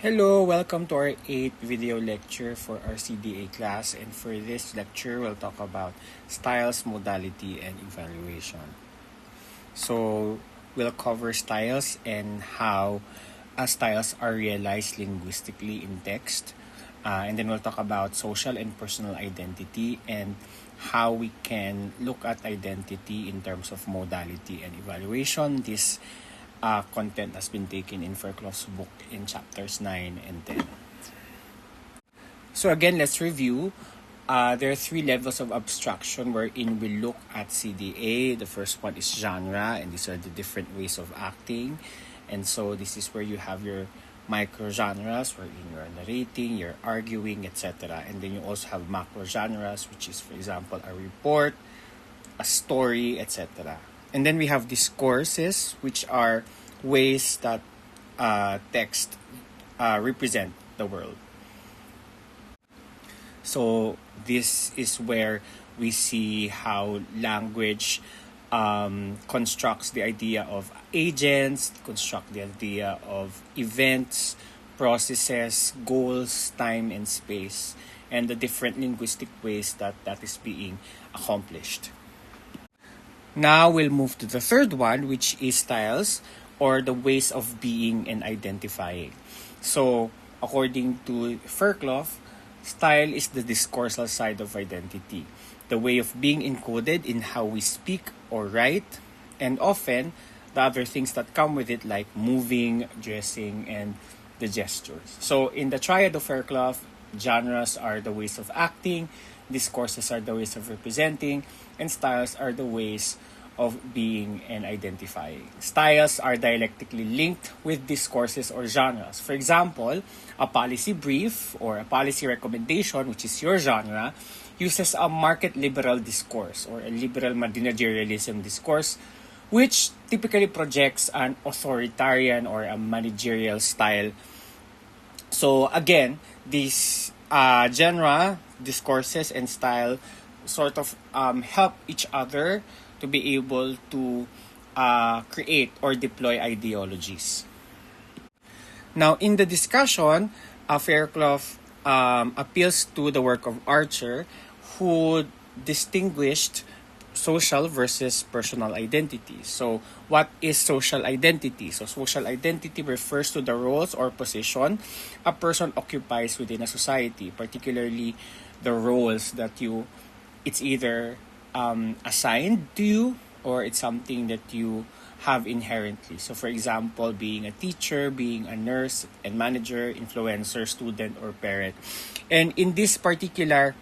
Hello, welcome to our 8th video lecture for our CDA class, and for this lecture we'll talk about styles, modality, and evaluation. So we'll cover styles and how styles are realized linguistically in text, and then we'll talk about social and personal identity and how we can look at identity in terms of modality and evaluation. This content has been taken in Fairclough's book in chapters 9 and 10. So again, let's review. There are 3 levels of abstraction wherein we look at CDA. The first one is genre, and these are the different ways of acting. And so this is where you have your micro genres wherein you're narrating, you're arguing, etc. And then you also have macro genres, which is, for example, a report, a story, etc. And then we have discourses, which are ways that text represent the world. So this is where we see how language constructs the idea of agents, construct the idea of events, processes, goals, time, and space, and the different linguistic ways that is being accomplished. Now we'll move to the third one, which is styles, or the ways of being and identifying. So, according to Fairclough, style is the discursive side of identity, the way of being encoded in how we speak or write, and often the other things that come with it, like moving, dressing, and the gestures. So, in the triad of Fairclough, genres are the ways of acting, discourses are the ways of representing, and styles are the ways of being and identifying. Styles are dialectically linked with discourses or genres. For example, a policy brief or a policy recommendation, which is your genre, uses a market liberal discourse or a liberal managerialism discourse, which typically projects an authoritarian or a managerial style. So again, these genre, discourses, and style sort of help each other to be able to create or deploy ideologies. Now, in the discussion, Fairclough appeals to the work of Archer, who distinguished social versus personal identity. So, what is social identity? So, social identity refers to the roles or position a person occupies within a society, particularly the roles that it's either assigned to you or it's something that you have inherently. So, for example, being a teacher, being a nurse and manager, influencer, student, or parent. And in this particular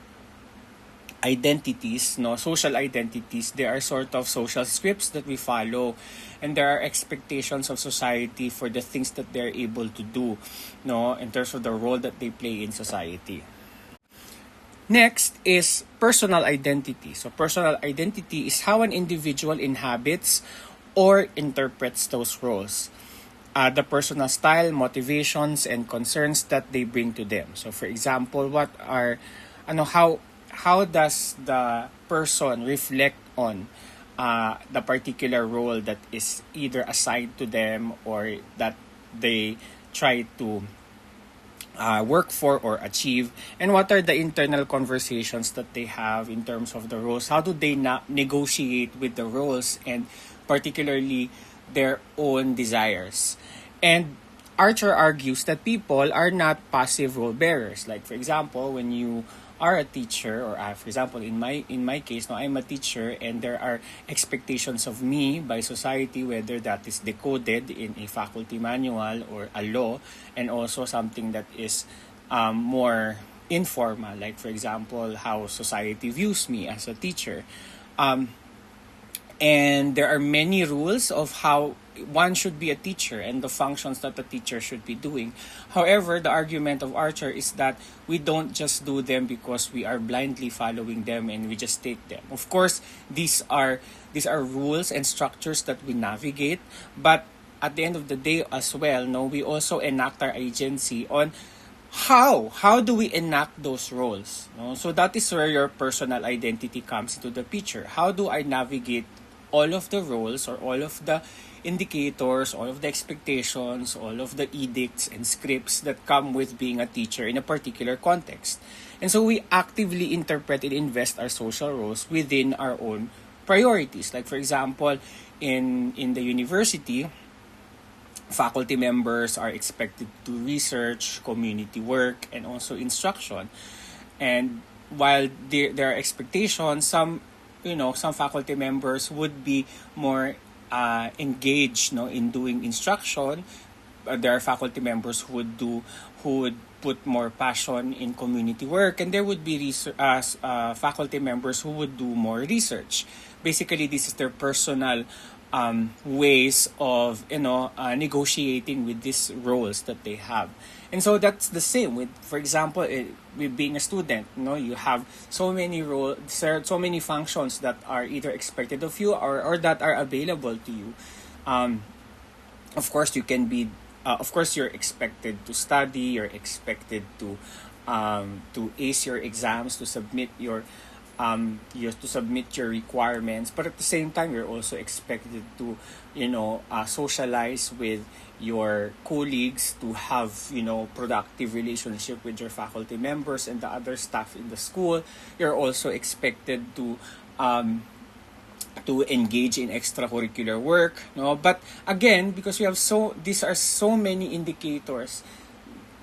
identities, social identities, there are sort of social scripts that we follow, and there are expectations of society for the things that they're able to do, in terms of the role that they play in society. Next is personal identity. So personal identity is how an individual inhabits or interprets those roles. The personal style, motivations, and concerns that they bring to them. So for example, how does the person reflect on the particular role that is either assigned to them or that they try to work for or achieve, and what are the internal conversations that they have in terms of the roles? How do they negotiate with the roles and particularly their own desires? And Archer argues that people are not passive role bearers. Like for example, when you are a teacher, or for example, in my case, I'm a teacher, and there are expectations of me by society, whether that is decoded in a faculty manual or a law, and also something that is more informal, like for example, how society views me as a teacher. And there are many rules of how one should be a teacher and the functions that the teacher should be doing. However, the argument of Archer is that we don't just do them because we are blindly following them and we just take them. Of course, these are rules and structures that we navigate, but at the end of the day as well, we also enact our agency on how do we enact those roles. So that is where your personal identity comes into the picture. How do I navigate all of the roles or all of the indicators, all of the expectations, all of the edicts and scripts that come with being a teacher in a particular context. And so we actively interpret and invest our social roles within our own priorities. Like for example, in the university, faculty members are expected to research, community work, and also instruction. And while there are expectations, some faculty members would be more engaged, in doing instruction. There are faculty members who would put more passion in community work, and there would be faculty members who would do more research. Basically, this is their personal ways of negotiating with these roles that they have. And so that's the same with, for example, with being a student. You have so many roles, so many functions that are either expected of you or that are available to you. Of course, you can be. Of course, you're expected to study. You're expected to ace your exams, to submit your requirements. But at the same time, you're also expected to socialize with your colleagues, to have productive relationship with your faculty members and the other staff in the school. You're also expected to engage in extracurricular work, but again, because these are so many indicators,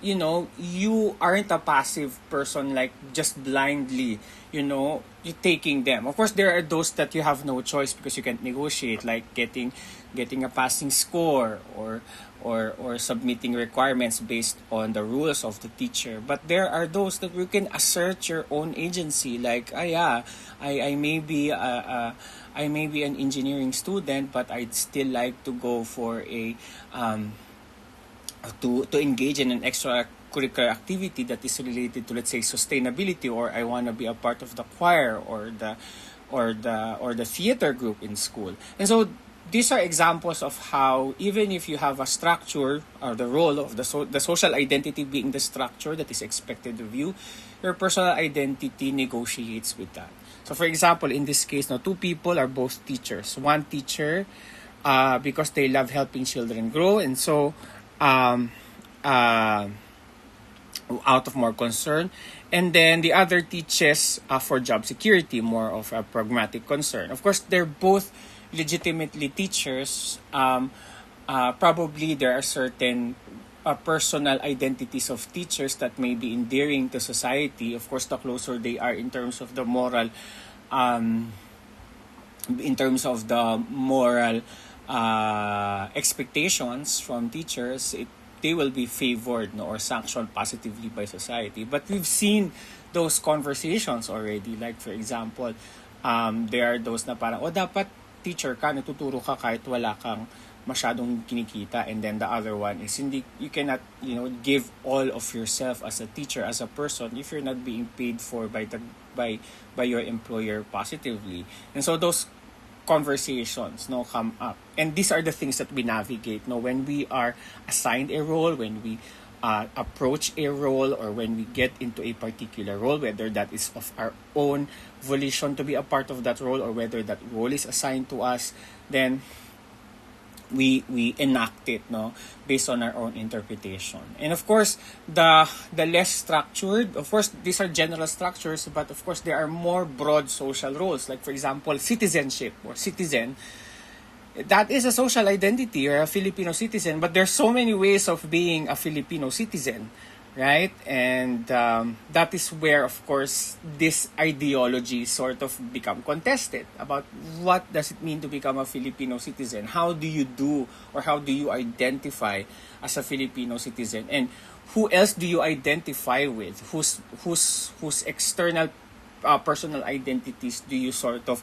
you aren't a passive person, like just blindly you're taking them. Of course, there are those that you have no choice because you can't negotiate, like getting a passing score or submitting requirements based on the rules of the teacher. But there are those that you can assert your own agency, like I may be an engineering student, but I'd still like to go for a to engage in an extracurricular activity that is related to, let's say, sustainability, or I want to be a part of the choir or the theater group in school. And so these are examples of how, even if you have a structure, or the role of the social identity being the structure that is expected of you, your personal identity negotiates with that. So for example, in this case, two people are both teachers. One teacher, because they love helping children grow, and so out of more concern. And then the other teaches for job security, more of a pragmatic concern. Of course, they're both legitimately teachers. Probably there are certain personal identities of teachers that may be endearing to society. Of course, the closer they are in terms of the moral expectations from teachers, they will be favored or sanctioned positively by society. But we've seen those conversations already. Like for example, there are those na parang, dapat teacher ka, natuturo ka kahit wala kang masyadong kinikita. And then the other one is, you cannot give all of yourself as a teacher, as a person, if you're not being paid for by your employer positively. And so those conversations come up, and these are the things that we navigate when we are assigned a role, when we approach a role, or when we get into a particular role, whether that is of our own volition to be a part of that role, or whether that role is assigned to us. Then we enact it based on our own interpretation. And of course, the less structured, of course these are general structures, but of course there are more broad social roles. Like for example, citizenship or citizen, that is a social identity. You're a Filipino citizen, but there's so many ways of being a Filipino citizen, right? And that is where, of course, this ideology sort of become contested about what does it mean to become a Filipino citizen. How do you do, or how do you identify as a Filipino citizen, and who else do you identify with? Whose external personal identities do you sort of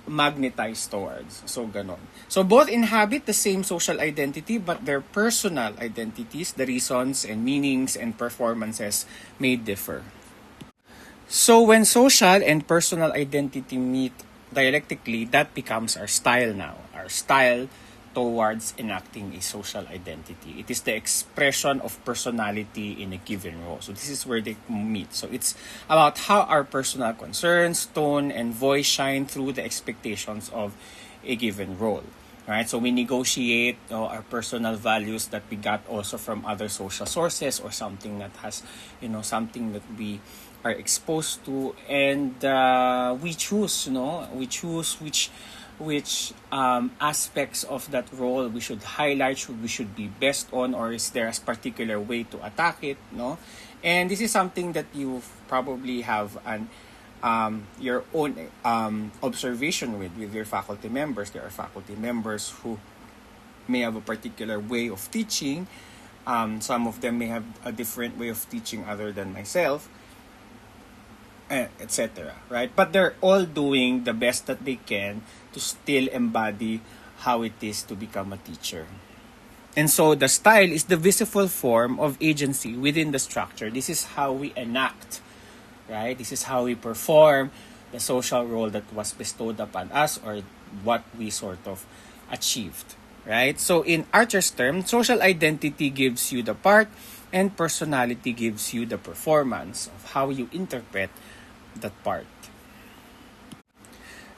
magnetize towards? So ganon. So both inhabit the same social identity, but their personal identities, the reasons and meanings and performances may differ. So when social and personal identity meet dialectically, that becomes our style now. Our style towards enacting a social identity. It is the expression of personality in a given role. So this is where they meet. So it's about how our personal concerns, tone, and voice shine through the expectations of a given role. Right, so we negotiate our personal values that we got also from other social sources, or something that has, something that we are exposed to, and we choose, which aspects of that role we should highlight, we should be best on, or is there a particular way to attack it, And this is something that you probably have your own observation with your faculty members. There are faculty members who may have a particular way of teaching. Some of them may have a different way of teaching other than myself, etc. Right? But they're all doing the best that they can to still embody how it is to become a teacher. And so the style is the visible form of agency within the structure. This is how we enact, right? This is how we perform the social role that was bestowed upon us, or what we sort of achieved, right? So in Archer's term, social identity gives you the part, and personality gives you the performance of how you interpret that part.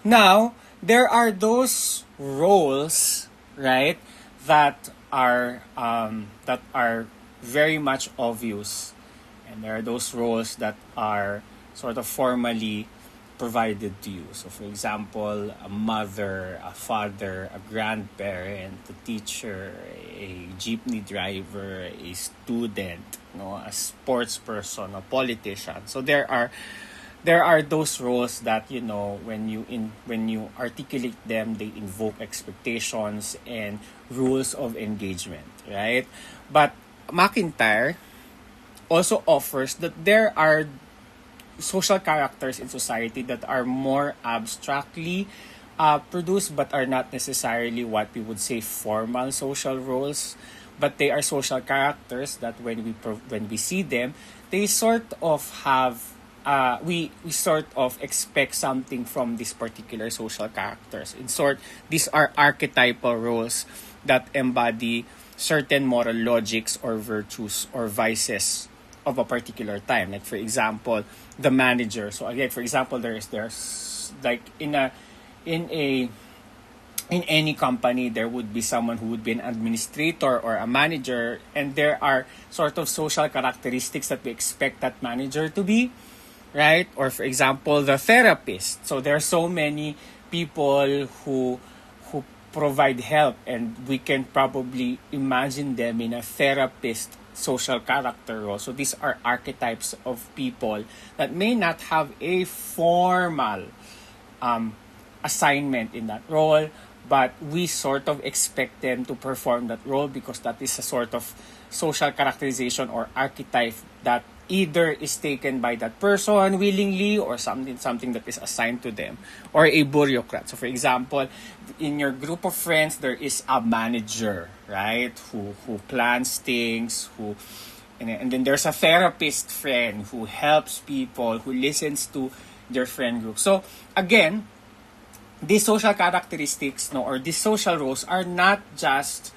Now, there are those roles, right, that are very much obvious, and there are those roles that are sort of formally provided to you. So, for example, a mother, a father, a grandparent, a teacher, a jeepney driver, a student, a sports person, a politician. So there are those roles that, when you articulate them, they invoke expectations and rules of engagement, right? But McIntyre also offers that there are social characters in society that are more abstractly produced, but are not necessarily what we would say formal social roles, but they are social characters that when we see them, they sort of have we sort of expect something from these particular social characters. In short, these are archetypal roles that embody certain moral logics or virtues or vices of a particular time. Like, for example, the manager. So again, for example, there's like in any company, there would be someone who would be an administrator or a manager, and there are sort of social characteristics that we expect that manager to be, right? Or for example, the therapist. So there are so many people who provide help, and we can probably imagine them in a therapist social character role. So these are archetypes of people that may not have a formal assignment in that role, but we sort of expect them to perform that role because that is a sort of social characterization or archetype that either is taken by that person willingly, or something that is assigned to them, or a bureaucrat. So for example, in your group of friends, there is a manager, right, who plans things, and then there's a therapist friend who helps people, who listens to their friend group. So again, these social characteristics, or these social roles, are not just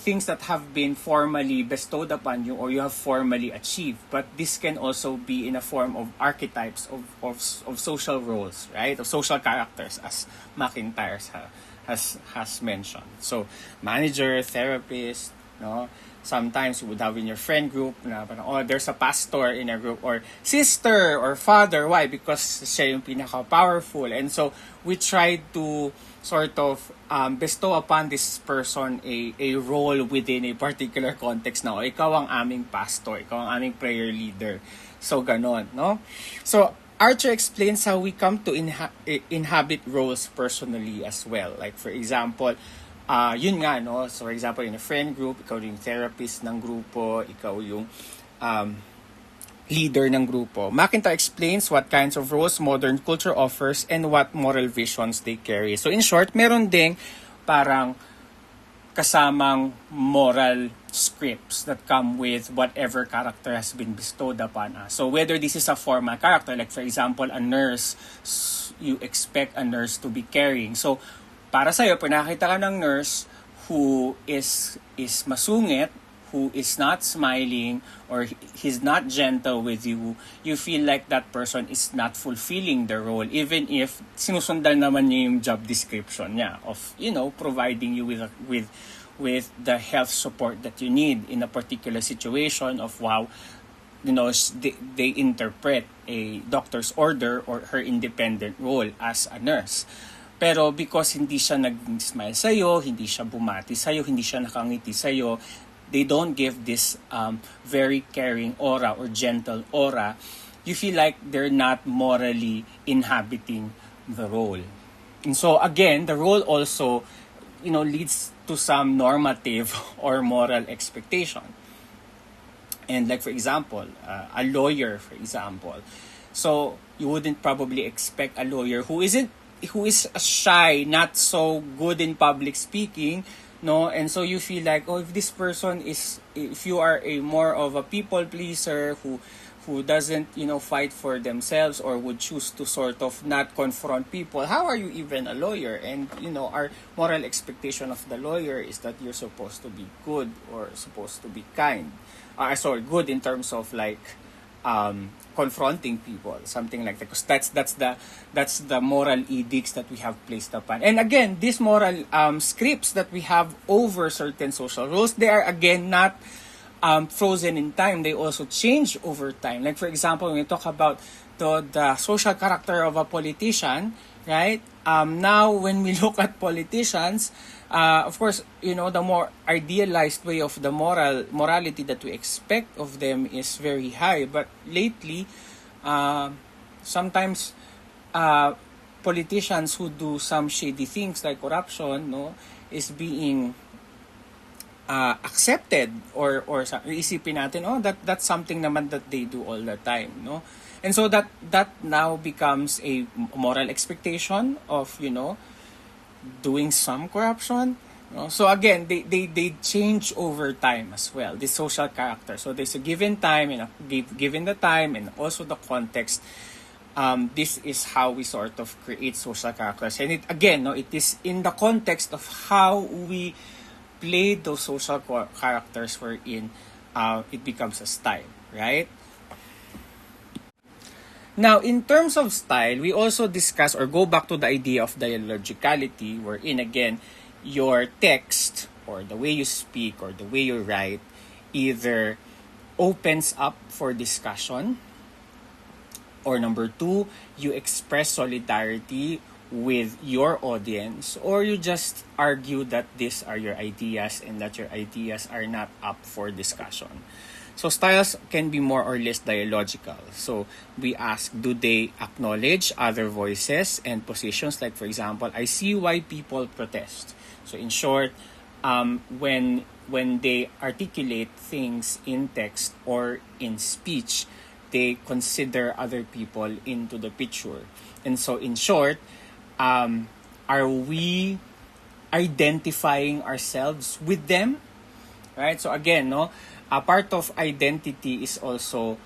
things that have been formally bestowed upon you or you have formally achieved, but this can also be in a form of archetypes of social roles, right? Of social characters, as McIntyre has mentioned. So, manager, therapist, sometimes you would have in your friend group, there's a pastor in a group, or sister or father. Why? Because siya yung pinaka-powerful. And so, we try to sort of bestow upon this person a role within a particular context na, ikaw ang aming pastor, ikaw ang aming prayer leader. So, ganon, no? So, Archer explains how we come to inhabit roles personally as well. Like, for example, yun nga, no? So, for example, in a friend group, ikaw yung therapist ng grupo, ikaw yung leader ng grupo. McIntyre explains what kinds of roles modern culture offers and what moral visions they carry. So in short, meron ding parang kasamang moral scripts that come with whatever character has been bestowed upon us. So whether this is a formal character, like for example, a nurse, you expect a nurse to be caring. So para sa'yo, pag nakakita ka ng nurse who is masungit, who is not smiling or he's not gentle with you, you feel like that person is not fulfilling the role, even if sinusundan naman niya yung job description niya of, providing you with the health support that you need in a particular situation of they interpret a doctor's order or her independent role as a nurse. Pero because hindi siya nag-smile sa'yo, hindi siya bumati sa'yo, hindi siya nakangiti sa'yo, they don't give this very caring aura or gentle aura, you feel like they're not morally inhabiting the role. And so again, the role also, leads to some normative or moral expectation. And like for example, a lawyer, for example. So you wouldn't probably expect a lawyer who is shy, not so good in public speaking, no, and so you feel like, if this person if you are a more of a people pleaser who doesn't fight for themselves or would choose to sort of not confront people, how are you even a lawyer? And our moral expectation of the lawyer is that you're supposed to be good or supposed to be kind. Good in terms of like confronting people, something like that, because that's the moral edicts that we have placed upon. And again, these moral scripts that we have over certain social rules, they are again not frozen in time. They also change over time. Like for example, when we talk about the social character of a politician, right? Now when we look at politicians, of course, the more idealized way of the morality that we expect of them is very high. But lately, sometimes politicians who do some shady things like corruption, is being accepted or isipin natin, that's something naman that they do all the time, no? And so that now becomes a moral expectation of, doing some corruption. So again, they change over time as well, the social character. So there's a given time, and given the time and also the context, this is how we sort of create social characters. And it is in the context of how we play those social characters wherein it becomes a style, right? Now, in terms of style, we also discuss or go back to the idea of dialogicality, wherein again, your text or the way you speak or the way you write either opens up for discussion, or number two, you express solidarity with your audience, or you just argue that these are your ideas and that your ideas are not up for discussion. So styles can be more or less dialogical. So we ask, do they acknowledge other voices and positions? Like for example, I see why people protest. So in short, when they articulate things in text or in speech, they consider other people into the picture. And so in short, are we identifying ourselves with them? Right? So again, a part of identity is also,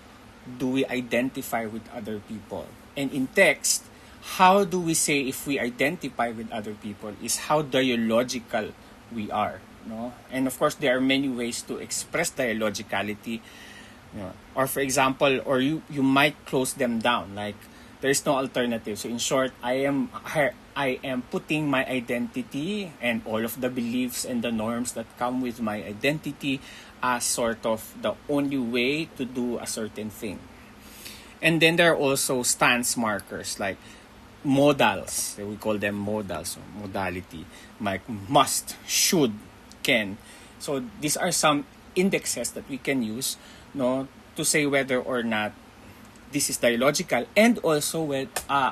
do we identify with other people? And in text, how do we say if we identify with other people is how dialogical we are. And of course, there are many ways to express dialogicality. Or for example, or you might close them down, like there's no alternative. So in short, I am putting my identity and all of the beliefs and the norms that come with my identity as sort of the only way to do a certain thing. And then there are also stance markers like modals. We call them modals, or modality, like must, should, can. So these are some indexes that we can use, to say whether or not this is dialogical, and also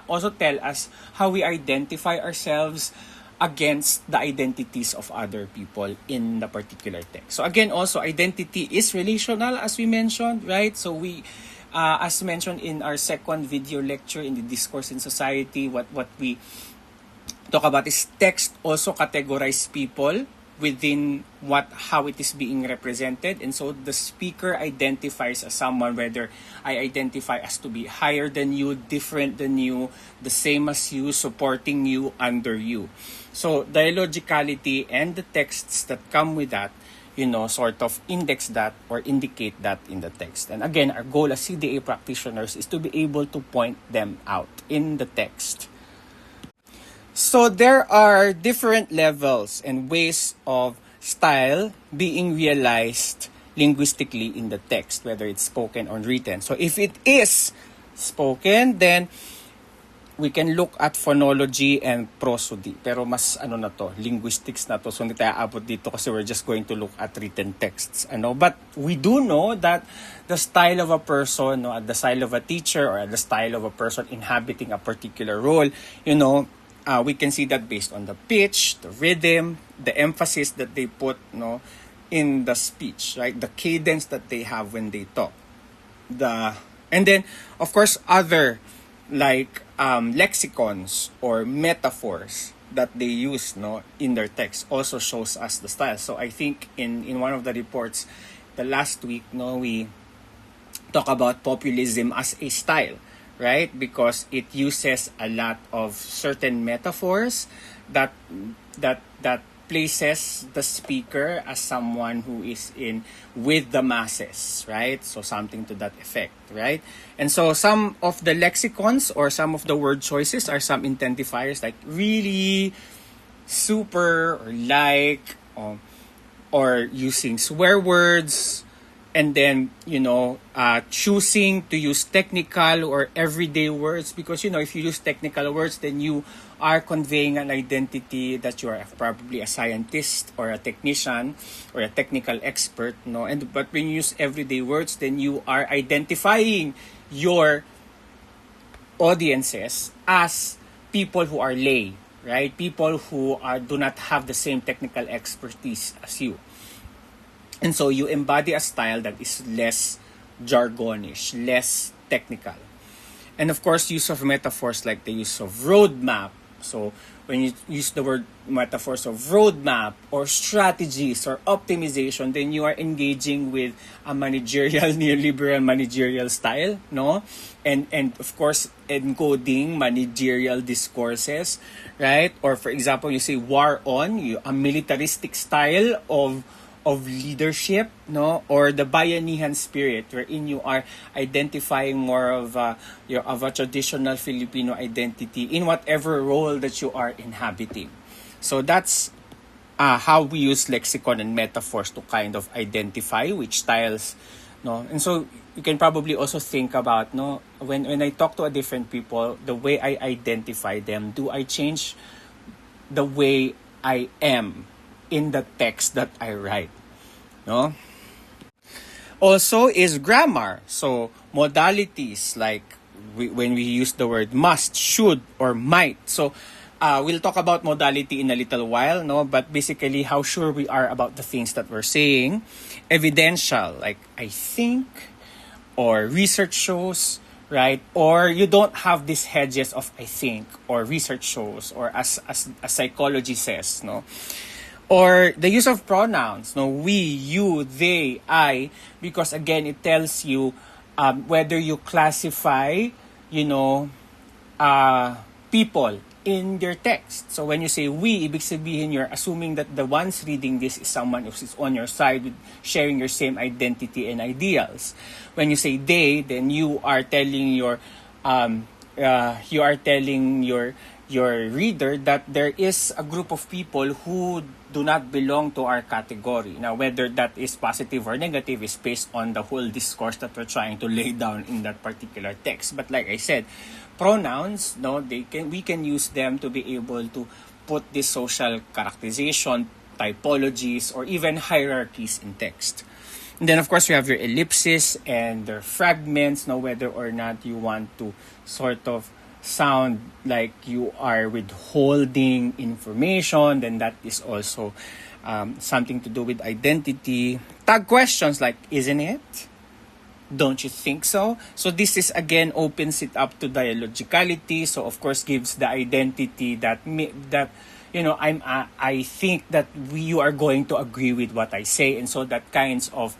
also tell us how we identify ourselves against the identities of other people in the particular text. So again, also identity is relational, as we mentioned, right? So we, as mentioned in our second video lecture in the Discourse in Society, what we talk about is text also categorize people within how it is being represented. And so the speaker identifies as someone, whether I identify as to be higher than you, different than you, the same as you, supporting you, under you. So dialogicality and the texts that come with that sort of index that or indicate that in the text. And again, our goal as CDA practitioners is to be able to point them out in the text. So there are different levels and ways of style being realized linguistically in the text, whether it's spoken or written. So if it is spoken, then we can look at phonology and prosody. Pero mas linguistics na to. So hindi tayo abot dito kasi we're just going to look at written texts. But we do know that the style of a person, the style of a teacher, or the style of a person inhabiting a particular role, we can see that based on the pitch, the rhythm, the emphasis that they put in the speech, right? The cadence that they have when they talk. And then, of course, other like lexicons or metaphors that they use in their text also shows us the style. So I think in one of the reports, the last week, we talk about populism as a style, right? Because it uses a lot of certain metaphors that places the speaker as someone who is with the masses, right? So something to that effect, right? And so some of the lexicons or some of the word choices are some intensifiers like really, super, or like, or using swear words, and then, choosing to use technical or everyday words because, if you use technical words, then you are conveying an identity that you are probably a scientist or a technician or a technical expert, but when you use everyday words, then you are identifying your audiences as people who are lay, right? People who do not have the same technical expertise as you. And so you embody a style that is less jargonish, less technical. And of course, use of metaphors like the use of roadmap. So when you use the word metaphors of roadmap or strategies or optimization, then you are engaging with a managerial, neoliberal managerial style, And of course, encoding managerial discourses, right? Or for example, you say war on, a militaristic style of leadership, or the bayanihan spirit, wherein you are identifying more of a traditional Filipino identity in whatever role that you are inhabiting. So that's how we use lexicon and metaphors to kind of identify which styles, And so you can probably also think about, when I talk to a different people, the way I identify them, do I change the way I am in the text that I write? Also is grammar. So modalities like when we use the word must, should, or might. So we'll talk about modality in a little while, but basically how sure we are about the things that we're saying. Evidential, like I think, or research shows, right? Or you don't have these hedges of I think or research shows or as psychology says, Or the use of pronouns, we, you, they, I, because again, it tells you whether you classify, people in your text. So when you say we, ibig sabihin you're assuming that the ones reading this is someone who is on your side, sharing your same identity and ideals. When you say they, then you are telling your reader that there is a group of people who do not belong to our category. Now, whether that is positive or negative is based on the whole discourse that we're trying to lay down in that particular text. But like I said, pronouns, we can use them to be able to put this social characterization, typologies, or even hierarchies in text. And then, of course, you have your ellipses and their fragments, whether or not you want to sort of sound like you are withholding information, then that is also something to do with identity. Tag questions like, isn't it? Don't you think so? So this is again opens it up to dialogicality. So of course gives the identity that I think that you are going to agree with what I say, and so that kinds of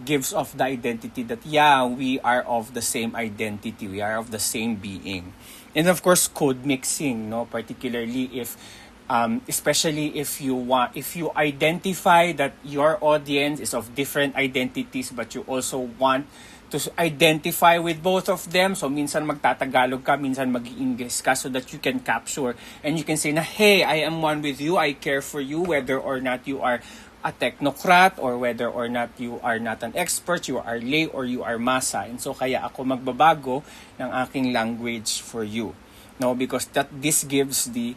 gives off the identity that we are of the same identity, we are of the same being. And of course code mixing, particularly if Especially if you identify that your audience is of different identities, but you also want to identify with both of them. So minsan magtatagalog ka, minsan mag-i-English ka, so that you can capture and you can say na, hey, I am one with you, I care for you, whether or not you are a technocrat or whether or not you are not an expert, you are lay or you are masa. And so kaya ako magbabago ng aking language for you. No, because this gives the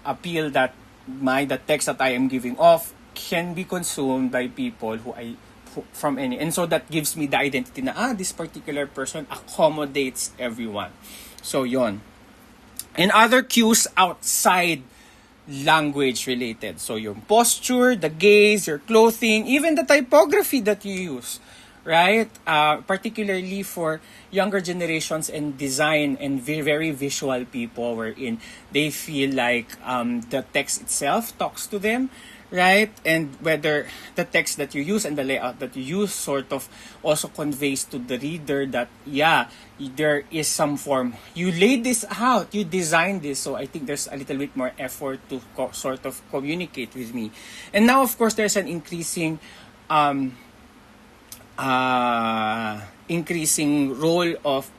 appeal that the text that I am giving off can be consumed by people from any, and so that gives me the identity na this particular person accommodates everyone. So yon. And other cues outside language related. So your posture, the gaze, your clothing, even the typography that you use, right? Particularly for younger generations and design and very visual people, wherein they feel like the text itself talks to them, right? And whether the text that you use and the layout that you use sort of also conveys to the reader that, yeah, there is some form. You laid this out, you designed this, so I think there's a little bit more effort to sort of communicate with me. And now, of course, there's an increasing role of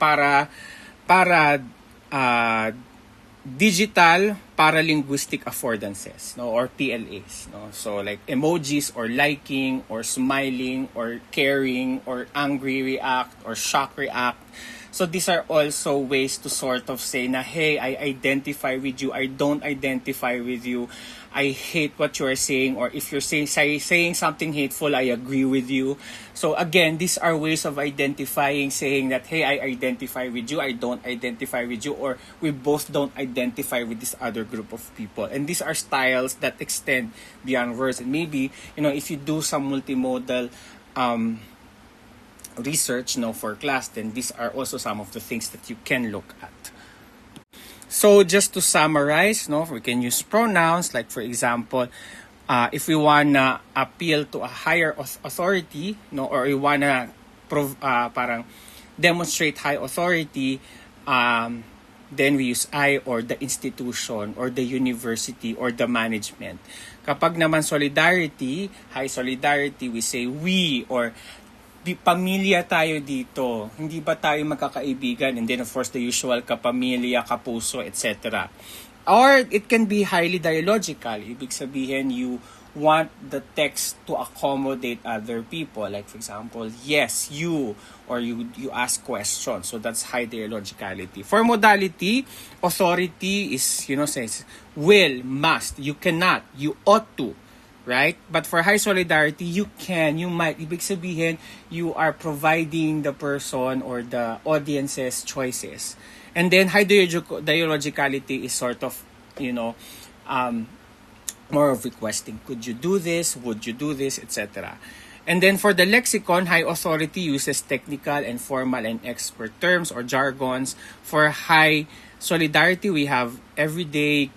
digital paralinguistic affordances, no, or PLAs, no. So like emojis or liking or smiling or caring or angry react or shock react. So these are also ways to sort of say na, hey, I identify with you, I don't identify with you, I hate what you are saying, or if you're saying something hateful, I agree with you. So again, these are ways of identifying, saying that, hey, I identify with you, I don't identify with you, or we both don't identify with this other group of people. And these are styles that extend beyond words. And maybe, if you do some multimodal research for class, then these are also some of the things that you can look at. So just to summarize, we can use pronouns, like for example, if we wanna appeal to a higher authority, or we wanna parang demonstrate high authority, then we use I, or the institution or the university or the management. Kapag naman solidarity, high solidarity, we say we, or pamilya tayo dito, hindi ba tayo magkakaibigan? And then of course the usual kapamilya, kapuso, etc. Or it can be highly dialogical. Ibig sabihin, you want the text to accommodate other people. Like for example, yes, you, or you ask questions. So that's high dialogicality. For modality, authority is, says will, must, you cannot, you ought to. Right? But for high solidarity, you can, you might. Ibig sabihin, you are providing the person or the audience's choices. And then high dialogicality is sort of, more of requesting. Could you do this? Would you do this? Etc. And then for the lexicon, high authority uses technical and formal and expert terms or jargons. For high solidarity, we have everyday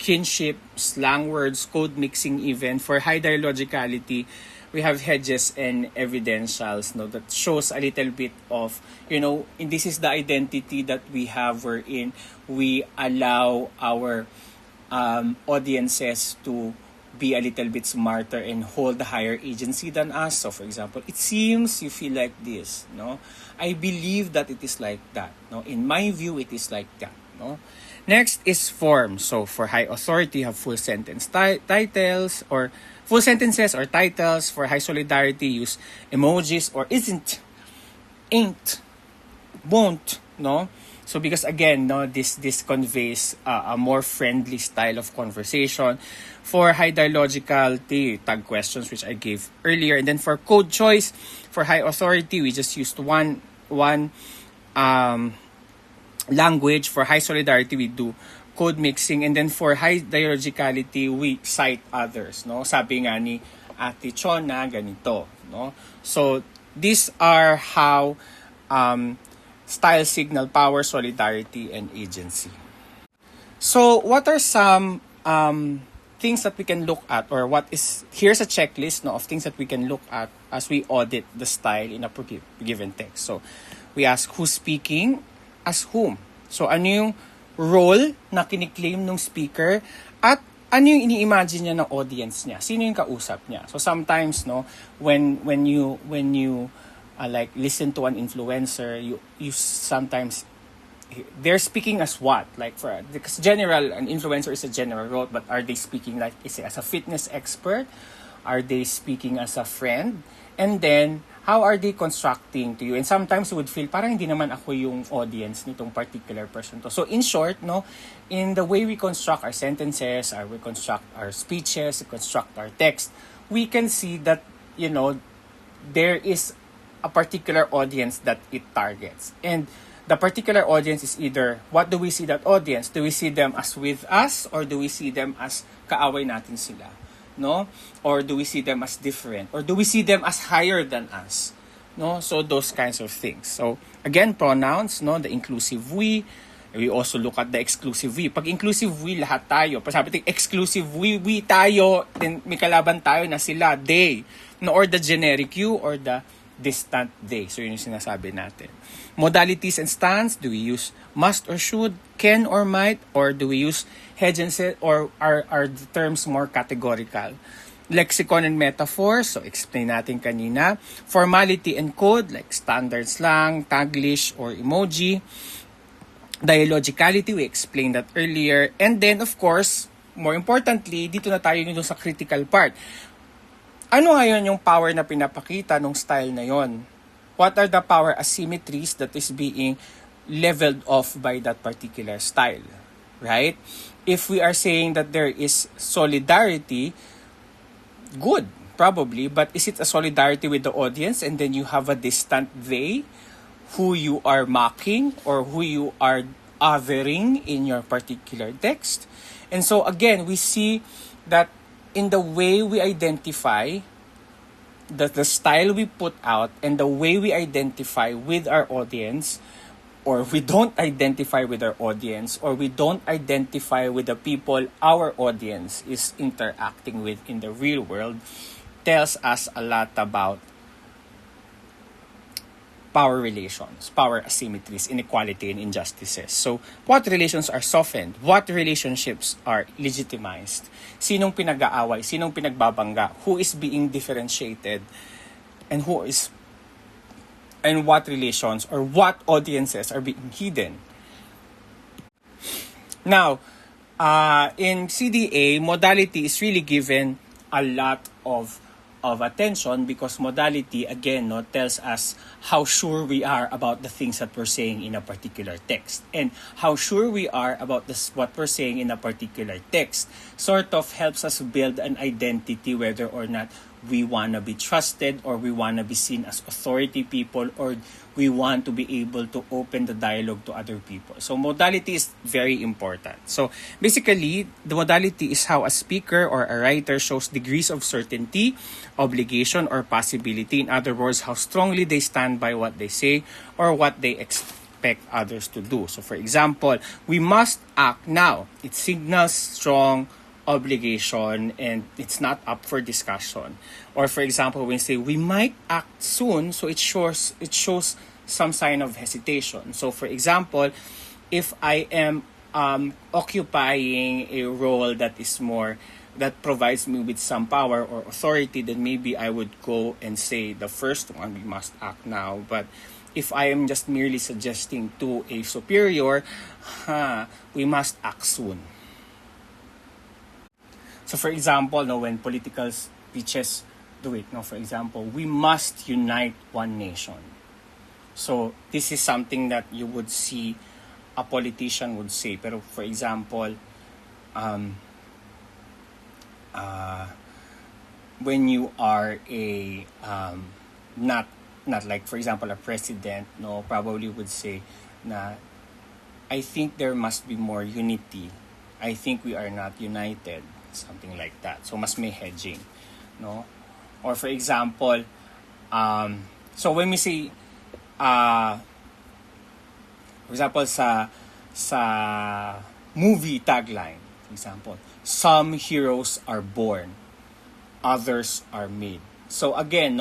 kinship, slang words, code mixing even. For high dialogicality, we have hedges and evidentials, that shows a little bit of, and this is the identity that we have, wherein we allow our audiences to be a little bit smarter and hold a higher agency than us. So for example, it seems you feel like this, I believe that it is like that, in my view, it is like that, Next is form. So for high authority, you have full sentence titles, or full sentences or titles. For high solidarity, use emojis or isn't, ain't, won't, So because again, this conveys a more friendly style of conversation. For high dialogicality, tag questions, which I gave earlier. And then for code choice, for high authority, we just used one language. For high solidarity, we do code mixing. And then for high dialogicality, we cite others, Sabi nga ni Ate Chona, ganito, So these are how style signal power, solidarity, and agency. So what are some things that we can look at, or here's a checklist of things that we can look at as we audit the style in a given text. So we ask who's speaking, as whom. So ano yung role na kiniklaim ng speaker At ano yung ini-imagine niya ng audience niya? Sino yung kausap niya? So sometimes, no, when you like listen to an influencer, you sometimes they're speaking as what? Like because general, an influencer is a general role, but are they speaking like is it as a fitness expert? Are they speaking as a friend? And then how are they constructing to you? And sometimes you would feel parang hindi naman ako yung audience nitong particular person to. So in short, no, in the way we construct our sentences, we construct our speeches, we construct our text, we can see that, you know, there is a particular audience that it targets. And the particular audience is either, what do we see that audience? Do we see them as with us, or do we see them as kaaway natin sila? No? Or do we see them as different? Or do we see them as higher than us? No? So those kinds of things. So again, pronouns, no, the inclusive we also look at the exclusive we. Pag inclusive we, lahat tayo. Pag sabi natin exclusive we tayo, then may kalaban tayo na sila, they. No, or the generic you or the distant they. So yun yung sinasabi natin. Modalities and stance, do we use must or should, can or might, or do we use hedge and set, or are the terms more categorical? Lexicon and metaphor, so explain natin kanina. Formality and code, like standard slang, taglish, or emoji. Dialogicality, we explained that earlier. And then, of course, more importantly, dito na tayo dito sa critical part. Ano ngayon yung power na pinapakita ng style na yon? What are the power asymmetries that is being leveled off by that particular style? Right? If we are saying that there is solidarity, good, probably, but is it a solidarity with the audience and then you have a distant they who you are mocking or who you are othering in your particular text? And so again, we see that in the way we identify, the style we put out, and the way we identify with our audience, or we don't identify with our audience, or we don't identify with the people our audience is interacting with in the real world, tells us a lot about power relations, power asymmetries, inequality, and injustices. So, what relations are softened? What relationships are legitimized? Sinong pinag-aaway? Sinong pinagbabangga? Who is being differentiated? And what relations or what audiences are being hidden? Now, in CDA, modality is really given a lot of attention because modality, again, no, tells us how sure we are about the things that we're saying in a particular text. And how sure we are about what we're saying in a particular text sort of helps us build an identity whether or not we want to be trusted or we want to be seen as authority people or we want to be able to open the dialogue to other people. So modality is very important. So basically, the modality is how a speaker or a writer shows degrees of certainty, obligation, or possibility. In other words, how strongly they stand by what they say or what they expect others to do. So for example, we must act now. It signals strong obligation and it's not up for discussion. Or for example, when we say we might act soon, so it shows some sign of hesitation. So for example, if I am occupying a role that provides me with some power or authority, then maybe I would go and say the first one, we must act now. But if I am just merely suggesting to a superior, we must act soon. So for example, when political speeches do it, for example, we must unite one nation. So this is something that you would see a politician would say. Pero for example, when you are a not like for example a president, probably would say na I think there must be more unity. I think we are not united. Something like that. So mas may hedging, no? Or for example, so when we say for example sa movie tagline, for example, some heroes are born, others are made. So again,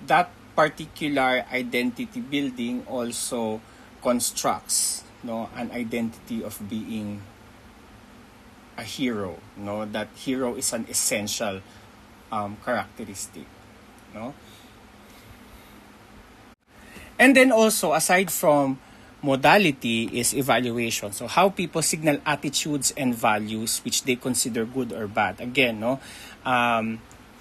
that particular identity building also constructs, an identity of being a hero, no? That hero is an essential characteristic, no? And then also, aside from modality, is evaluation. So how people signal attitudes and values which they consider good or bad. Again, no,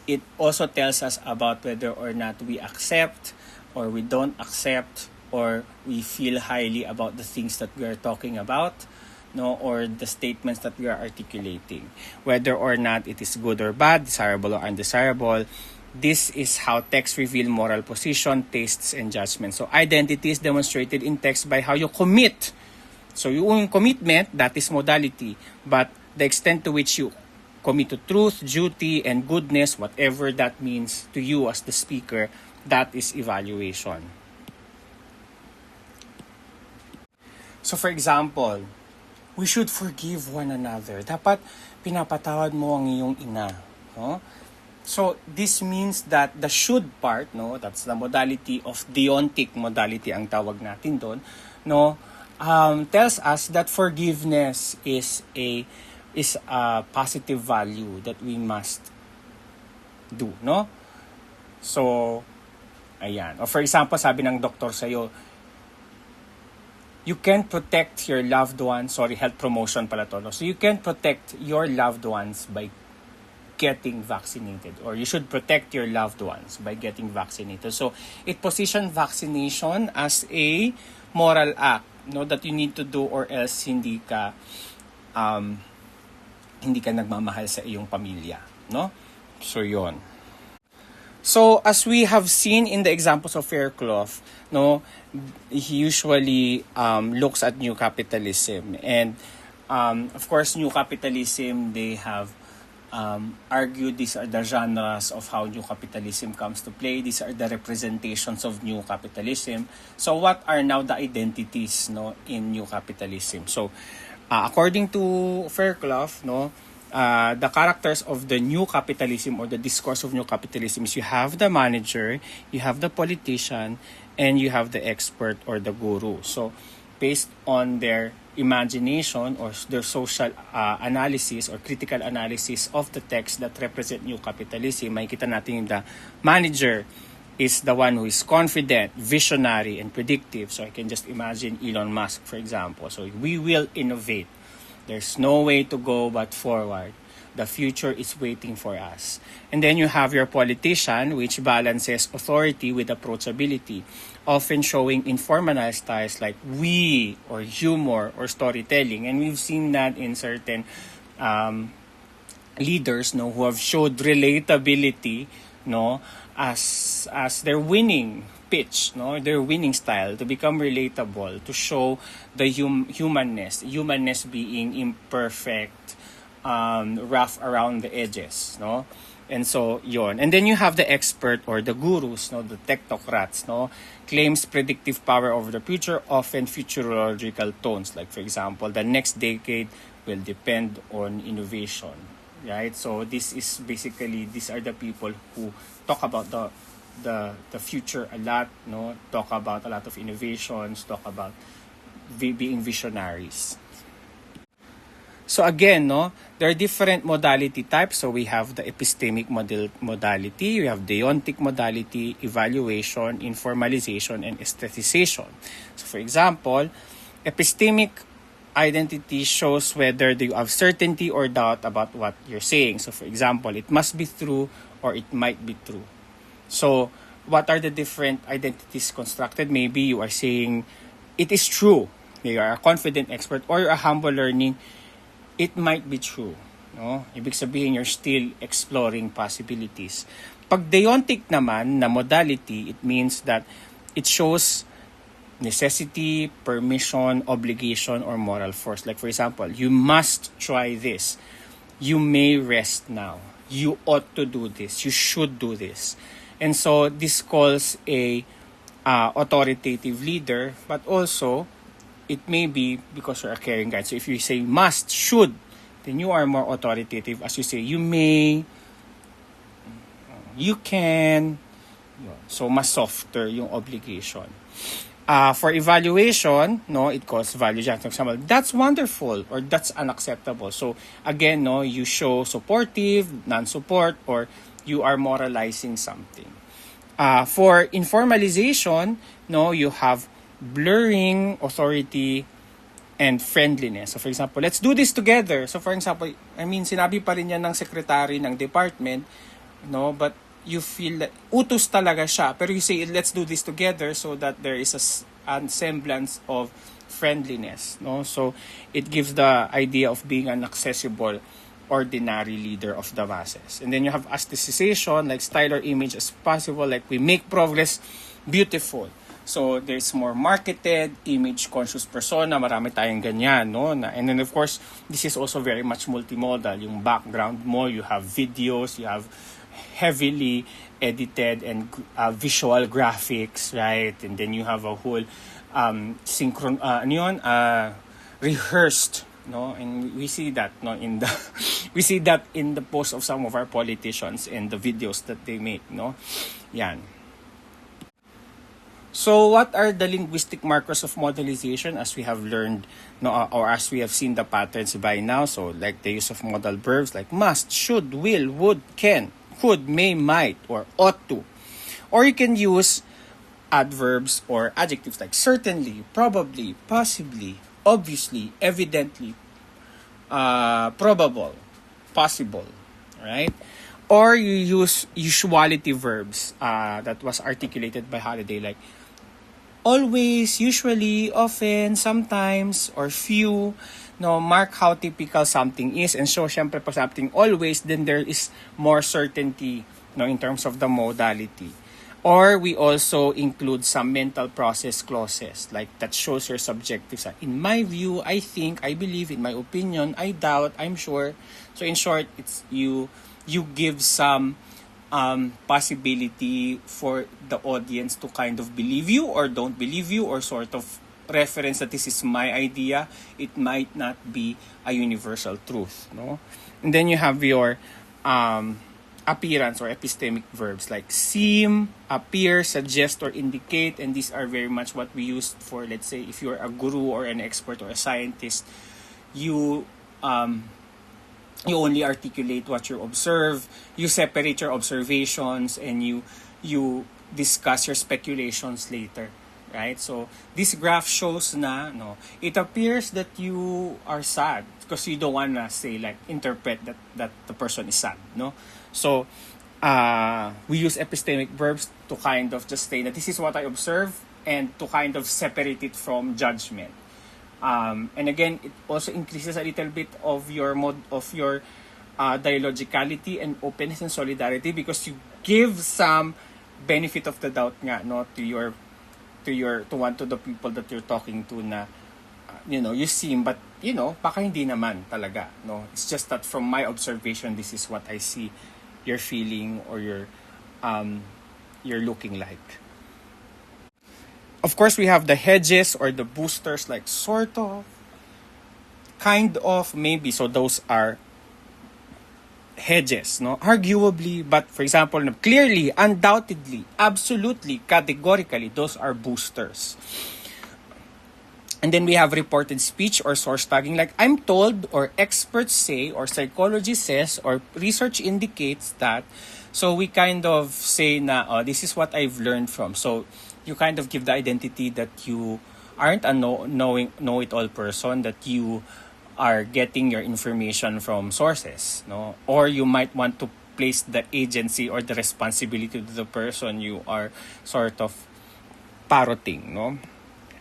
it also tells us about whether or not we accept or we don't accept or we feel highly about the things that we are talking about, no, or the statements that we are articulating, whether or not it is good or bad, desirable or undesirable. This is how texts reveal moral position, tastes, and judgment. So identity is demonstrated in text by how you commit. So yung commitment, that is modality. But the extent to which you commit to truth, duty, and goodness, whatever that means to you as the speaker, that is evaluation. So for example, we should forgive one another. Dapat pinapatawad mo ang iyong ina. No? So this means that the should part, no, that's the modality of deontic modality ang tawag natin doon, no, tells us that forgiveness is a positive value that we must do, no? So ayan. O for example, sabi ng doktor sa'yo, you can protect your loved ones, health promotion pala to, no? So you can protect your loved ones by getting vaccinated, or you should protect your loved ones by getting vaccinated. So it positions vaccination as a moral act, no, that you need to do, or else hindi ka nagmamahal sa iyong pamilya, no? So yon. So as we have seen in the examples of Fairclough, no, he usually looks at new capitalism, and of course new capitalism, they have argued these are the genres of how new capitalism comes to play. These are the representations of new capitalism. So what are now the identities, no, in new capitalism? So according to Fairclough, no, the characters of the new capitalism or the discourse of new capitalism is you have the manager, you have the politician, and you have the expert or the guru. So based on their imagination or their social analysis or critical analysis of the text that represent new capitalism, makikita natin the manager is the one who is confident, visionary, and predictive. So I can just imagine Elon Musk, for example. So we will innovate. There's no way to go but forward. The future is waiting for us. And then you have your politician, which balances authority with approachability, often showing informal styles like we, or humor, or storytelling. And we've seen that in certain leaders, no, who have showed relatability, no, as their winning pitch, no, their winning style, to become relatable, to show the humanness being imperfect, rough around the edges, no? And so yon. And then you have the expert or the gurus, no, the technocrats, no, claims predictive power over the future, often futurological tones. Like for example, the next decade will depend on innovation, right? So this is basically, these are the people who talk about the future a lot, no, talk about a lot of innovations, talk about being visionaries. So again, no, there are different modality types. So we have the epistemic modality, we have deontic modality, evaluation, informalization, and aestheticization. So for example, epistemic identity shows whether you have certainty or doubt about what you're saying. So for example, it must be true or it might be true. So what are the different identities constructed? Maybe you are saying it is true, you are a confident expert, or you're a humble learning, it might be true, no? Ibig sabihin, you're still exploring possibilities. Pag deontic naman na modality, it means that it shows necessity, permission, obligation, or moral force. Like for example, you must try this. You may rest now. You ought to do this. You should do this. And so this calls a authoritative leader, but also it may be because you're a caring guide. So if you say must, should, then you are more authoritative. As you say, you may, you can. So mas softer yung obligation. For evaluation, no, it calls value judgment. For example, that's wonderful or that's unacceptable. So again, no, you show supportive, non-support, or you are moralizing something. For informalization, no, you have blurring, authority, and friendliness. So for example, let's do this together. So for example, sinabi pa rin yan ng secretary ng department, no, but you feel that utos talaga siya, pero you say let's do this together so that there is a semblance of friendliness, no? So it gives the idea of being an accessible ordinary leader of the masses. And then you have aestheticization, like style or image as possible, like we make progress beautiful. So there's more marketed, image-conscious persona, marami tayong ganyan, no? And then of course, this is also very much multimodal. Yung background mo, you have videos, you have heavily edited and visual graphics, right? And then you have a whole rehearsed, no? And we see that, no, in the we see that in the posts of some of our politicians and the videos that they make, no? Yan. So what are the linguistic markers of modalization as we have learned, no, or as we have seen the patterns by now? So like the use of modal verbs like must, should, will, would, can, could, may, might, or ought to. Or you can use adverbs or adjectives like certainly, probably, possibly, obviously, evidently, probable, possible, right? Or you use usuality verbs that was articulated by Holiday, like always, usually, often, sometimes, or few. No, mark how typical something is. And so, syempre, pag something always, then there is more certainty, no, in terms of the modality. Or we also include some mental process clauses, like that shows your subjective side. In my view, I think, I believe, in my opinion, I doubt, I'm sure. So in short, it's you give some possibility for the audience to kind of believe you or don't believe you, or sort of reference that this is my idea. It might not be a universal truth, no? And then you have your appearance or epistemic verbs like seem, appear, suggest, or indicate. And these are very much what we use for, let's say, if you're a guru or an expert or a scientist, you only articulate what you observe, you separate your observations, and you discuss your speculations later, right? So this graph shows na, no, it appears that you are sad because you don't wanna say, like, interpret that the person is sad, no? So we use epistemic verbs to kind of just say that this is what I observe, and to kind of separate it from judgment. And again, it also increases a little bit of your dialogicality and openness and solidarity, because you give some benefit of the doubt nga, no, to the people that you're talking to, na you seem, but baka hindi naman talaga, no. It's just that from my observation, this is what I see you're feeling or you're looking like. Of course, we have the hedges or the boosters, like sort of, kind of, maybe. So those are hedges, no? Arguably, but for example, clearly, undoubtedly, absolutely, categorically, those are boosters. And then we have reported speech or source tagging, like I'm told, or experts say, or psychology says, or research indicates that. So we kind of say na, this is what I've learned from. So you kind of give the identity that you aren't a know-it-all person, that you are getting your information from sources, no? Or you might want to place the agency or the responsibility to the person you are sort of parroting, no?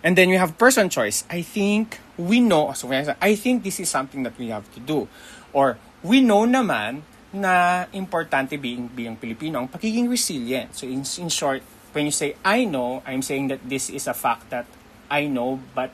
And then you have person choice. I think we know, so I think this is something that we have to do. Or we know naman na importante being Pilipino ang pagiging resilient. So in short, when you say I know, I'm saying that this is a fact that I know, but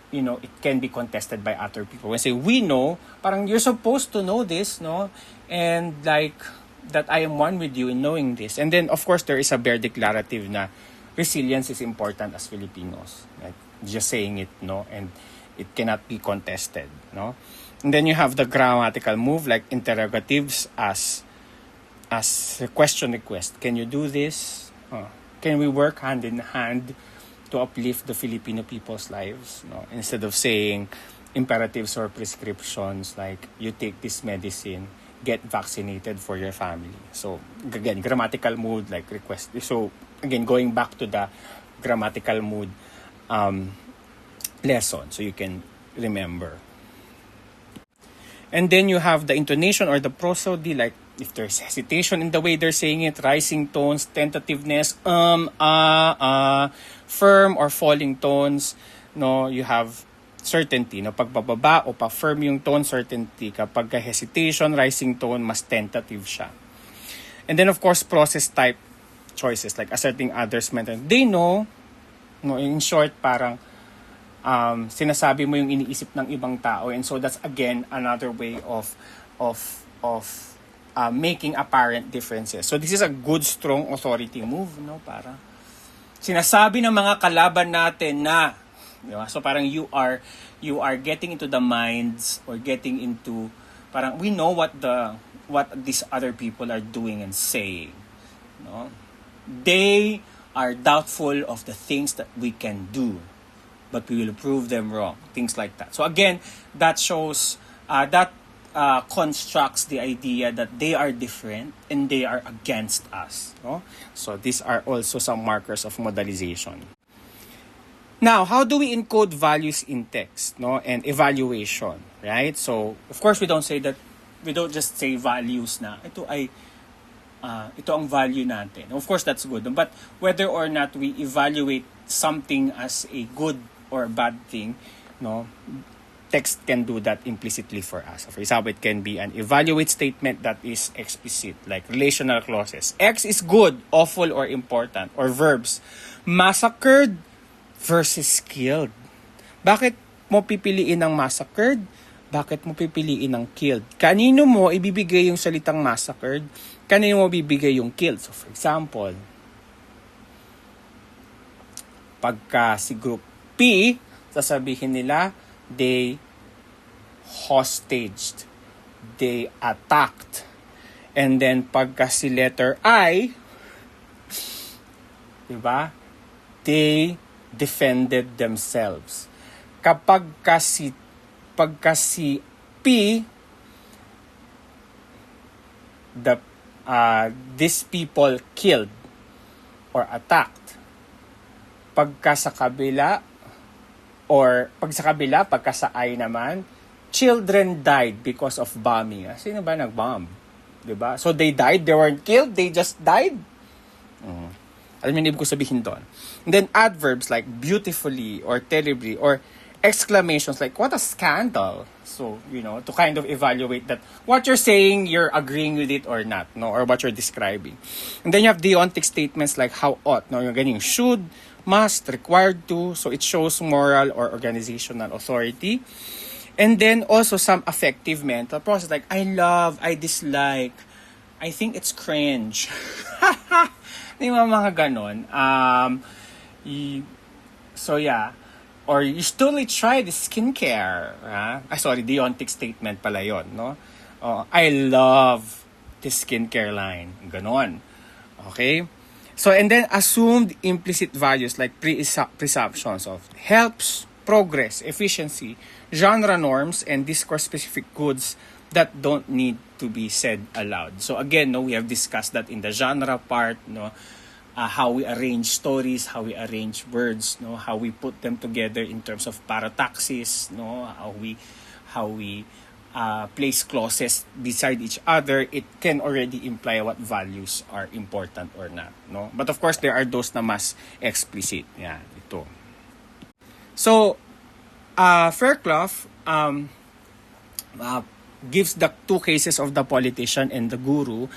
it can be contested by other people. When I say we know, parang you're supposed to know this, no? And like that I am one with you in knowing this. And then of course there is a bare declarative na resilience is important as Filipinos. Like just saying it, no? And it cannot be contested, no? And then you have the grammatical move, like interrogatives as a question request. Can you do this? Can we work hand in hand? to uplift the Filipino people's lives, no? Instead of saying imperatives or prescriptions like you take this medicine, get vaccinated for your family. So again, grammatical mood like request. So again, going back to the grammatical mood lesson so you can remember. And then you have the intonation or the prosody, like if there's hesitation in the way they're saying it, rising tones, tentativeness, firm or falling tones, no, you have certainty, no, pagbababa o pa-firm yung tone, certainty. Kapag hesitation, rising tone, mas tentative siya. And then of course, process type choices, like asserting others' mental. They know, no, in short, parang sinasabi mo yung iniisip ng ibang tao, and so that's again another way of making apparent differences. So this is a good strong authority move, no, para sinasabi ng mga kalaban natin na, diba? So parang you are getting into the minds or getting into parang we know what these other people are doing and saying, no? They are doubtful of the things that we can do, but we will prove them wrong. Things like that. So again, that shows, constructs the idea that they are different and they are against us. No? So these are also some markers of modalization. Now, how do we encode values in text, no, and evaluation, right? So of course, we don't just say values na ito ang value natin. Of course, that's good. But whether or not we evaluate something as a good or bad thing, no, text can do that implicitly for us. For example, it can be an evaluate statement that is explicit, like relational clauses. X is good, awful, or important. Or verbs, massacred versus killed. Bakit mo pipiliin ang massacred? Bakit mo pipiliin ang killed? Kanino mo ibibigay yung salitang massacred? Kanino mo bibigay yung killed? So for example, pagka si group P, sasabihin nila, they hostaged, they attacked. And then pagka si letter I, diba? They defended themselves. Pagka si P, these people killed or attacked. Pagka sa kabila, pagka sa I naman, children died because of bombing. Sino ba nag-bomb? Diba? So they died, they weren't killed, they just died. Alam mo yung ibig ko sabihin doon. And then adverbs like beautifully or terribly or exclamations like what a scandal. So, to kind of evaluate that what you're saying, you're agreeing with it or not, no, or what you're describing. And then you have deontic statements like how ought, no, yung ganyan, should, must, required to. So it shows moral or organizational authority. And then also some affective mental process like I love, I dislike, I think it's cringe. Di ba mga ganon? So yeah. Or you still try the skincare. Deontic statement pala yun, no? I love the skincare line. Ganon. Okay? So, and then assumed implicit values like presumptions of helps, progress, efficiency, genre norms, and discourse-specific goods that don't need to be said aloud. So again, no, we have discussed that in the genre part, no? How we arrange stories, how we arrange words, no, how we put them together in terms of parataxis, no, how we place clauses beside each other. It can already imply what values are important or not, no. But of course, there are those na mas explicit. Yeah, ito. So, Fairclough gives the two cases of the politician and the guru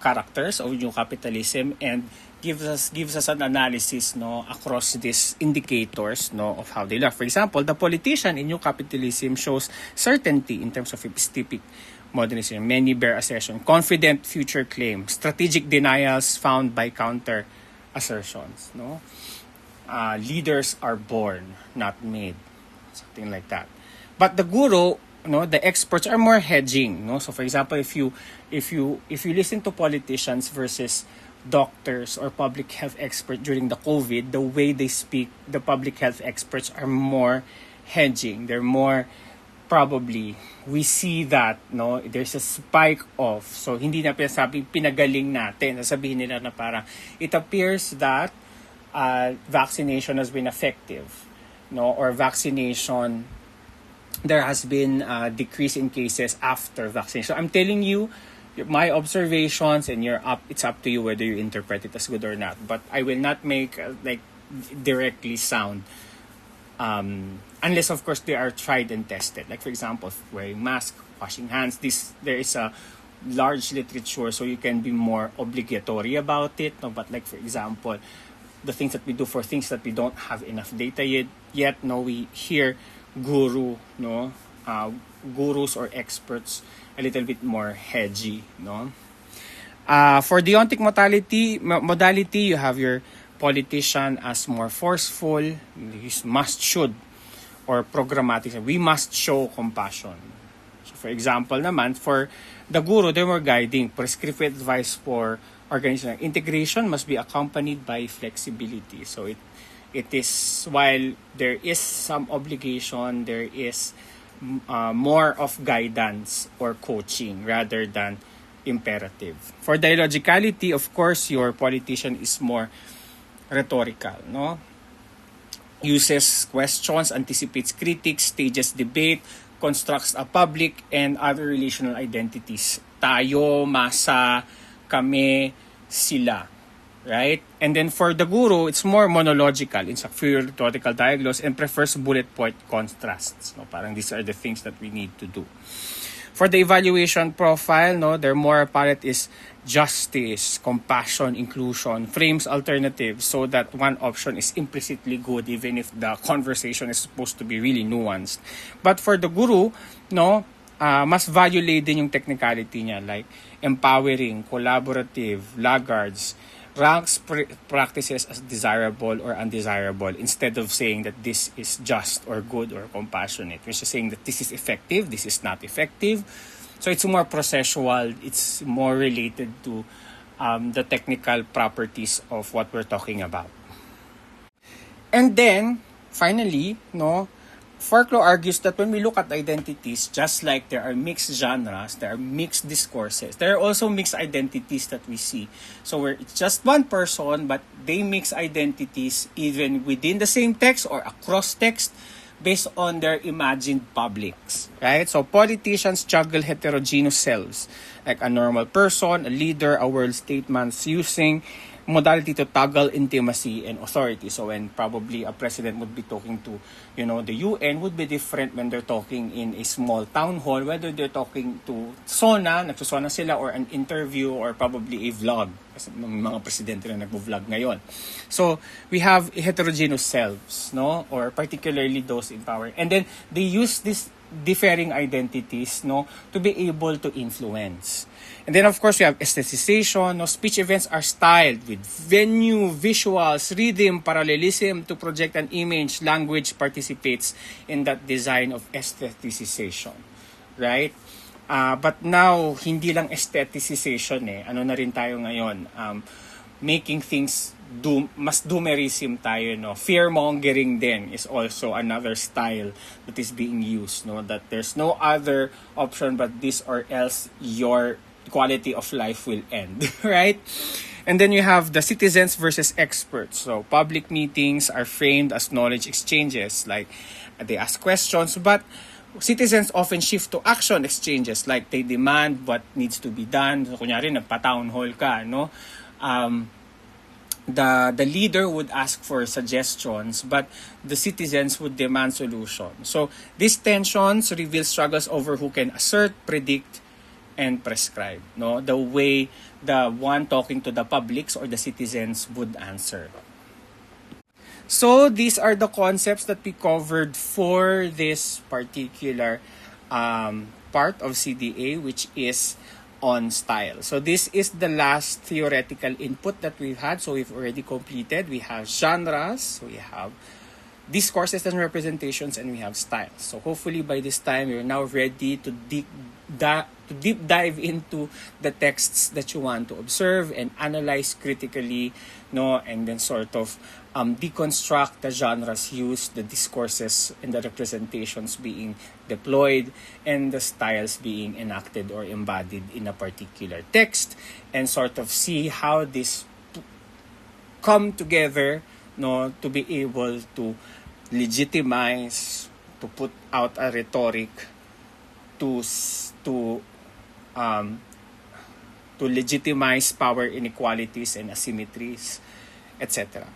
characters of new capitalism and gives us an analysis, no, across these indicators, no, of how they look. For example, the politician in new capitalism shows certainty in terms of epistemic modernism, many bare assertion, confident future claim, strategic denials found by counter assertions, no. Leaders are born, not made, something like that. But the guru, no, the experts are more hedging, no. So for example, if you listen to politicians versus doctors or public health experts during the COVID, the way they speak, the public health experts are more hedging. They're more probably, we see that, no, there's a spike of, so hindi na pinasabing pinagaling natin. Sasabihin nila na parang, it appears that vaccination has been effective, no, or vaccination, there has been a decrease in cases after vaccination. So I'm telling you my observations, and it's up to you whether you interpret it as good or not. But I will not make like directly sound unless of course they are tried and tested. Like for example, wearing masks, washing hands. There is a large literature, so you can be more obligatory about it. No, but like for example, the things that we do for things that we don't have enough data yet. No, we hear gurus or experts a little bit more hedgy, no? For deontic modality, you have your politician as more forceful, must, should, or programmatic. We must show compassion. So for example naman, for the guru, they were guiding prescriptive advice for organizational integration must be accompanied by flexibility. So it is, while there is some obligation, there is more of guidance or coaching rather than imperative. For dialogicality, of course, your politician is more rhetorical, no? Uses questions, anticipates critics, stages debate, constructs a public and other relational identities. Tayo, masa, kami, sila. Right? And then for the guru, it's more monological, it's a pure rhetorical dialogues, and prefers bullet point contrasts. No, parang these are the things that we need to do. For the evaluation profile, no, their moral palette is justice, compassion, inclusion, frames alternatives so that one option is implicitly good even if the conversation is supposed to be really nuanced. But for the guru, no, mas value din yung technicality niya, like empowering, collaborative, laggards, ranks practices as desirable or undesirable instead of saying that this is just or good or compassionate. We're just saying that this is effective, this is not effective. So it's more processual, it's more related to the technical properties of what we're talking about. And then, finally, no, Folklore argues that when we look at identities, just like there are mixed genres, there are mixed discourses, there are also mixed identities that we see. So where it's just one person, but they mix identities even within the same text or across text based on their imagined publics, right? So politicians juggle heterogeneous selves, like a normal person, a leader, a world statesman, using modality to toggle intimacy and authority. So when probably a president would be talking to, the UN would be different when they're talking in a small town hall, whether they're talking to nagsusona sila, or an interview, or probably a vlog. Kasi may mga presidente na nagvo-vlog ngayon. So we have heterogeneous selves, no? Or particularly those in power. And then they use these differing identities, to be able to influence. And then, of course, we have aestheticization. Speech events are styled with venue, visuals, rhythm, parallelism to project an image. Language participates in that design of aestheticization. Right? But now, hindi lang aestheticization Ano na rin tayo ngayon? Making things mas doomerism tayo, Fear-mongering din is also another style that is being used, That there's no other option but this, or else your quality of life will end, right? And then you have the citizens versus experts. So public meetings are framed as knowledge exchanges, like they ask questions, but citizens often shift to action exchanges, like they demand what needs to be done. So kunyari nagpa-town hall ka, the leader would ask for suggestions, but the citizens would demand solutions. So these tensions reveal struggles over who can assert, predict, and prescribe, the way the one talking to the publics or the citizens would answer. So these are the concepts that we covered for this particular part of CDA, which is on style. So this is the last theoretical input that we've had. So we've already completed. We have genres, we have discourses and representations, and we have styles. So hopefully by this time, you're now ready to to deep dive into the texts that you want to observe and analyze critically, no, and then sort of deconstruct the genres used, the discourses and the representations being deployed, and the styles being enacted or embodied in a particular text, and sort of see how this come together, no, to be able to legitimize, to put out a rhetoric to um, to legitimize power inequalities and asymmetries, etc.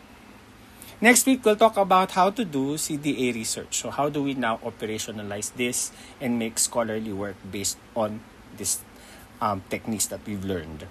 Next week, we'll talk about how to do CDA research. So how do we now operationalize this and make scholarly work based on these techniques that we've learned?